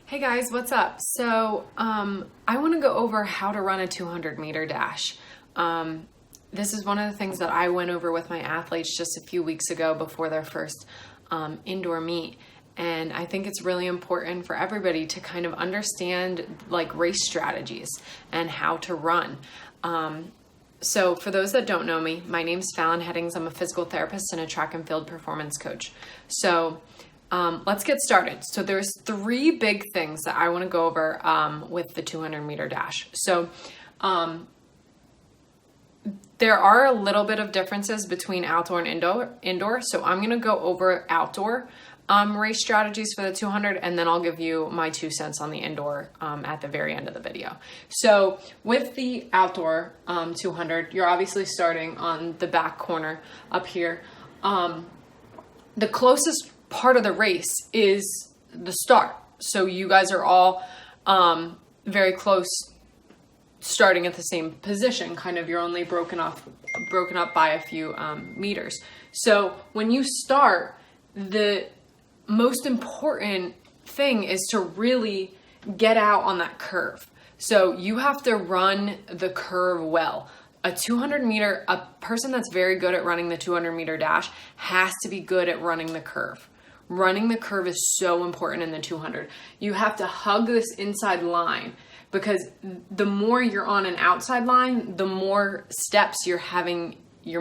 Hey guys, what's up? So I want to go over how to run a 200 meter dash. This is one of the things that I went over with my athletes just a few weeks ago before their first indoor meet. And I think it's really important for everybody to kind of understand like race strategies and how to run. So for those that don't know me, my name's Fallon Headings. I'm a physical therapist and a track and field performance coach. So let's get started. So there's three big things that I want to go over with the 200 meter dash. So there are a little bit of differences between outdoor and indoor. So I'm going to go over outdoor race strategies for the 200, and then I'll give you my 2 cents on the indoor at the very end of the video. So with the outdoor 200, you're obviously starting on the back corner up here. The closest part of the race is the start. So you guys are all very close, starting at the same position. Kind of, you're only broken up by a few meters. So when you start, the most important thing is to really get out on that curve. So you have to run the curve well. A 200 meter, a person that's very good at running the 200 meter dash has to be good at running the curve. Running the curve is so important in the 200. You have to hug this inside line, because the more you're on an outside line, the more steps you're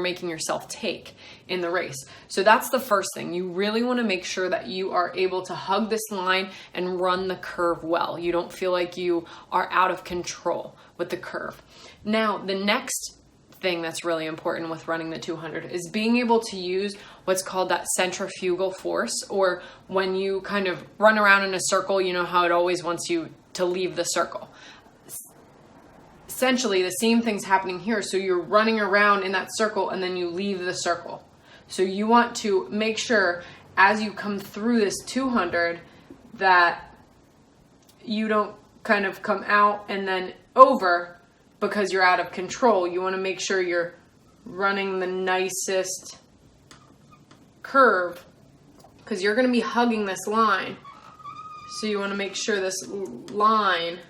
making yourself take in the race. So that's the first thing. You really want to make sure that you are able to hug this line and run the curve well. You don't feel like you are out of control with the curve. Now, the next thing that's really important with running the 200 is being able to use what's called that centrifugal force, or when you kind of run around in a circle, you know how it always wants you to leave the circle. Essentially, the same thing's happening here. So you're running around in that circle and then you leave the circle. So you want to make sure as you come through this 200 that you don't kind of come out and then over because you're out of control. You want to make sure you're running the nicest curve, because you're going to be hugging this line. So you want to make sure this line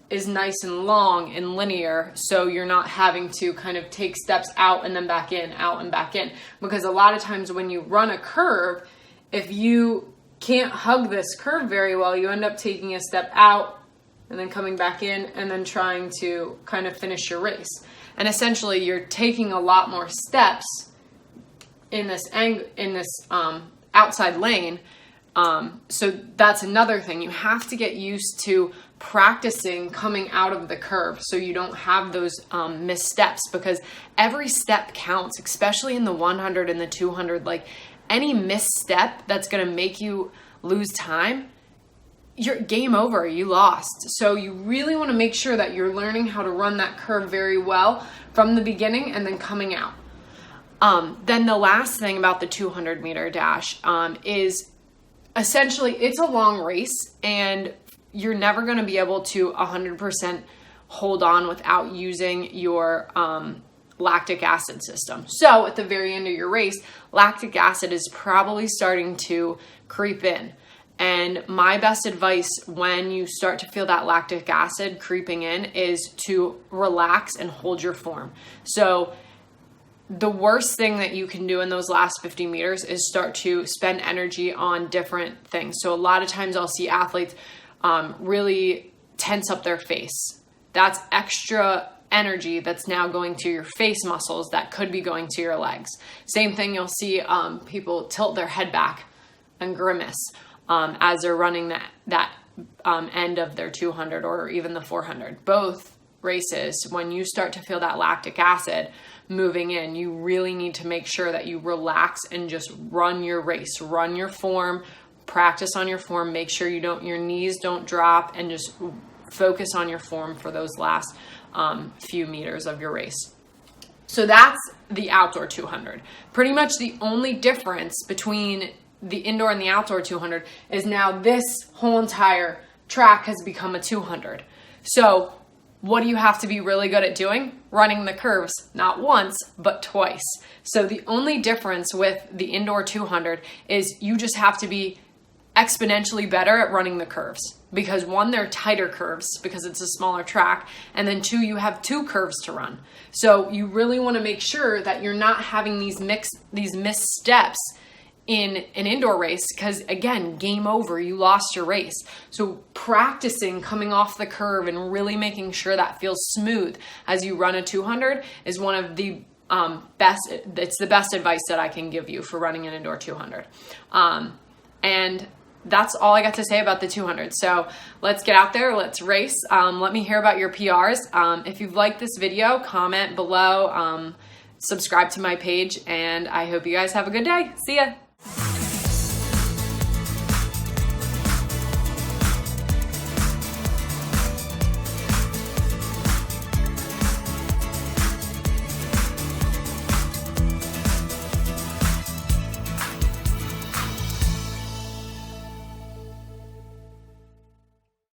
is nice and long and linear, so you're not having to kind of take steps out and then back in, out and back in. Because a lot of times when you run a curve, if you can't hug this curve very well, you end up taking a step out and then coming back in and then trying to kind of finish your race. And essentially you're taking a lot more steps in this outside lane. So that's another thing. You have to get used to practicing coming out of the curve so you don't have those missteps, because every step counts, especially in the 100 and the 200. Like, any misstep that's going to make you lose time, you're game over, you lost. So you really want to make sure that you're learning how to run that curve very well from the beginning and then coming out. Then the last thing about the 200 meter dash is essentially it's a long race, and you're never going to be able to 100% hold on without using your lactic acid system. So at the very end of your race, lactic acid is probably starting to creep in. And my best advice when you start to feel that lactic acid creeping in is to relax and hold your form. So the worst thing that you can do in those last 50 meters is start to spend energy on different things. So a lot of times I'll see athletes really tense up their face. That's extra energy that's now going to your face muscles that could be going to your legs. Same thing, you'll see people tilt their head back and grimace as they're running that end of their 200 or even the 400. Both races, when you start to feel that lactic acid moving in, you really need to make sure that you relax and just run your race, run your form, practice on your form, make sure your knees don't drop, and just focus on your form for those last few meters of your race. So that's the outdoor 200. Pretty much the only difference between the indoor and the outdoor 200 is now this whole entire track has become a 200. So what do you have to be really good at doing? Running the curves, not once, but twice. So the only difference with the indoor 200 is you just have to be exponentially better at running the curves, because one, they're tighter curves because it's a smaller track, and then two, you have two curves to run. So you really want to make sure that you're not having these missed steps in an indoor race, because again, game over, you lost your race. So practicing coming off the curve and really making sure that feels smooth as you run a 200 is one of the it's the best advice that I can give you for running an indoor 200. And that's all I got to say about the 200. So let's get out there, let's race. Let me hear about your PRs. If you've liked this video, comment below, subscribe to my page, and I hope you guys have a good day. See ya.